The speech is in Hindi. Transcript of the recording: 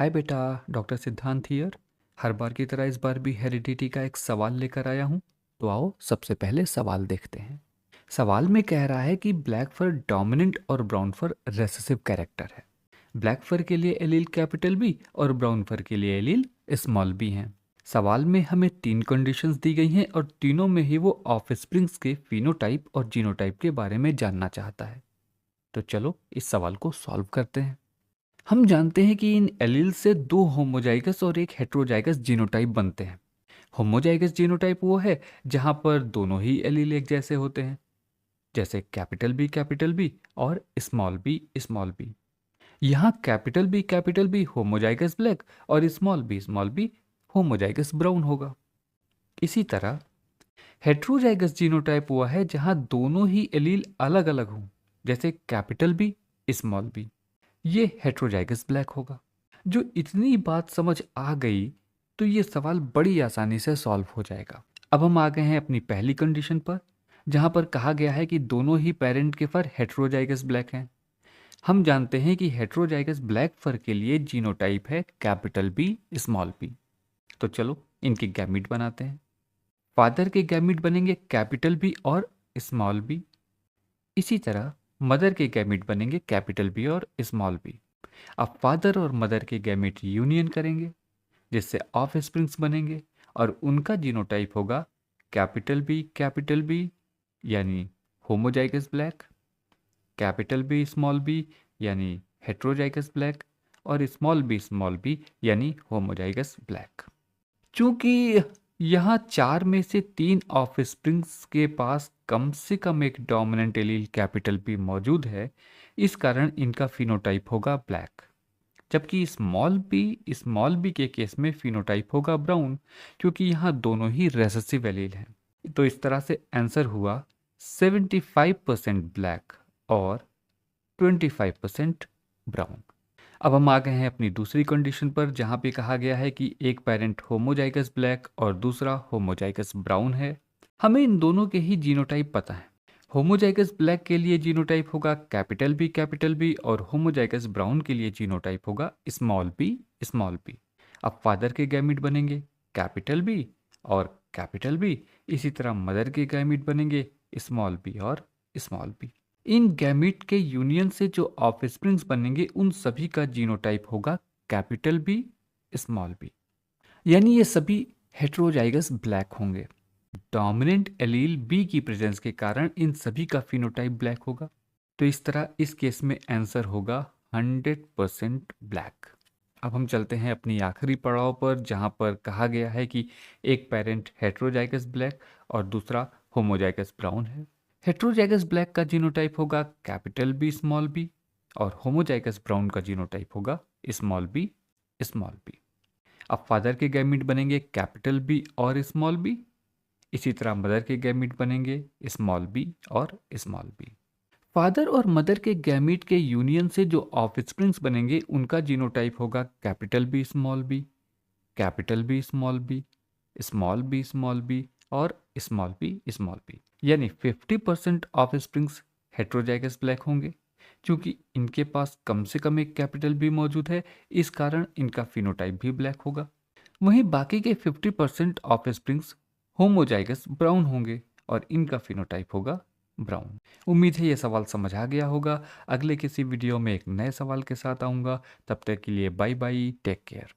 हाय बेटा, डॉक्टर सिद्धांत हियर। हर बार की तरह इस बार भी हेरिडिटी का एक सवाल लेकर आया हूँ। तो आओ सबसे पहले सवाल देखते हैं। सवाल में कह रहा है कि ब्लैक फर डोमिनेंट और ब्राउन फर रेसेसिव कैरेक्टर है। ब्लैक फर के लिए एलील कैपिटल बी और ब्राउन फर के लिए एलील स्मॉल बी हैं। सवाल में हमें 3 कंडीशंस दी गई हैं और तीनों में ही वो ऑफस्प्रिंग्स के फिनोटाइप और जीनोटाइप के बारे में जानना चाहता है। तो चलो इस सवाल को सॉल्व करते हैं। हम जानते हैं कि इन एलील से 2 होमोजाइगस और एक हेट्रोजाइगस जीनोटाइप बनते हैं। होमोजाइगस जीनोटाइप वो है जहां पर दोनों ही एलील एक जैसे होते हैं, जैसे कैपिटल बी और स्मॉल बी। यहाँ कैपिटल बी होमोजाइगस ब्लैक और स्मॉल बी होमोजाइगस ब्राउन होगा। इसी तरह हेट्रोजाइगस जीनोटाइप हुआ है जहां दोनों ही एलील अलग अलग हों, जैसे कैपिटल बी स्मॉल बी। ये हेट्रोजाइगस ब्लैक होगा। जो इतनी बात समझ आ गई तो ये सवाल बड़ी आसानी से सॉल्व हो जाएगा। अब हम आ गए हैं अपनी पहली कंडीशन पर, जहां पर कहा गया है कि दोनों ही पेरेंट के फर हेट्रोजाइगस ब्लैक हैं। हम जानते हैं कि हेट्रोजाइगस ब्लैक फर के लिए जीनोटाइप है कैपिटल बी स्मॉल बी। तो चलो इनके गैमीट बनाते हैं। फादर के गैमीट बनेंगे कैपिटल बी और स्मॉल बी। इसी तरह मदर के गैमीट बनेंगे कैपिटल बी और स्मॉल बी। अब फादर और मदर के गैमेट यूनियन करेंगे जिससे ऑफ स्प्रिंग्स बनेंगे और उनका जीनोटाइप होगा कैपिटल बी यानी होमोजाइगस ब्लैक, कैपिटल बी यानी हेट्रोजाइगस ब्लैक और स्मॉल बी यानी होमोजाइगस ब्लैक। चूंकि यहाँ 4 में से 3 ऑफ स्प्रिंग्स के पास कम से कम एक डोमिनेंट एलील कैपिटल बी मौजूद है, इस कारण इनका फिनोटाइप होगा ब्लैक। जबकि स्मॉल बी के केस में फिनोटाइप होगा ब्राउन, क्योंकि यहाँ दोनों ही रेसेसिव एलील हैं। तो इस तरह से आंसर हुआ 75% ब्लैक और 25% ब्राउन। अब हम आ गए हैं अपनी दूसरी कंडीशन पर, जहाँ पे कहा गया है कि एक पेरेंट होमोजाइगस ब्लैक और दूसरा होमोजाइगस ब्राउन है। हमें इन दोनों के ही जीनोटाइप पता है। होमोजाइगस ब्लैक के लिए जीनोटाइप होगा कैपिटल बी और होमोजाइगस ब्राउन के लिए जीनोटाइप होगा स्मॉल बी। अब फादर के गैमीट बनेंगे कैपिटल बी और कैपिटल बी। इसी तरह मदर के गैमीट बनेंगे स्मॉल बी और स्मॉल बी। इन गैमीट के यूनियन से जो ऑफस्प्रिंग्स बनेंगे उन सभी का जीनोटाइप होगा कैपिटल बी स्मॉल बी, यानी ये सभी हेट्रोजाइगस ब्लैक होंगे। डोमिनेंट एलील बी की प्रेजेंस के कारण इन सभी का फिनोटाइप ब्लैक होगा। तो इस तरह इस केस में आंसर होगा 100% ब्लैक। अब हम चलते हैं अपनी आखिरी पड़ाव पर, जहां पर कहा गया है कि एक पेरेंट हेट्रोजाइगस ब्लैक और दूसरा होमोजाइगस ब्राउन है। हेट्रोजाइगस ब्लैक का जीनोटाइप होगा कैपिटल बी और होमोजाइगस ब्राउन का जीनोटाइप होगा स्मॉल बी। अब फादर के गैमीट बनेंगे कैपिटल बी और स्मॉल बी। इसी तरह मदर के गैमीट बनेंगे स्मॉल बी और स्मॉल बी। फादर और मदर के गैमीट के यूनियन से जो ऑफस्प्रिंग्स बनेंगे उनका जीनोटाइप होगा capital B small B small B और स्मॉल बी, यानी 50% ऑफस्प्रिंग्स हेट्रोजाइगस ब्लैक होंगे। क्योंकि इनके पास कम से कम एक कैपिटल बी मौजूद है, इस कारण इनका फिनोटाइप भी ब्लैक होगा। वहीं बाकी के 50% ऑफस्प्रिंग्स होमोजाइगस ब्राउन होंगे और इनका फिनोटाइप होगा ब्राउन। उम्मीद है ये सवाल समझ आ गया होगा। अगले किसी वीडियो में एक नए सवाल के साथ आऊँगा। तब तक के लिए बाय बाय, टेक केयर।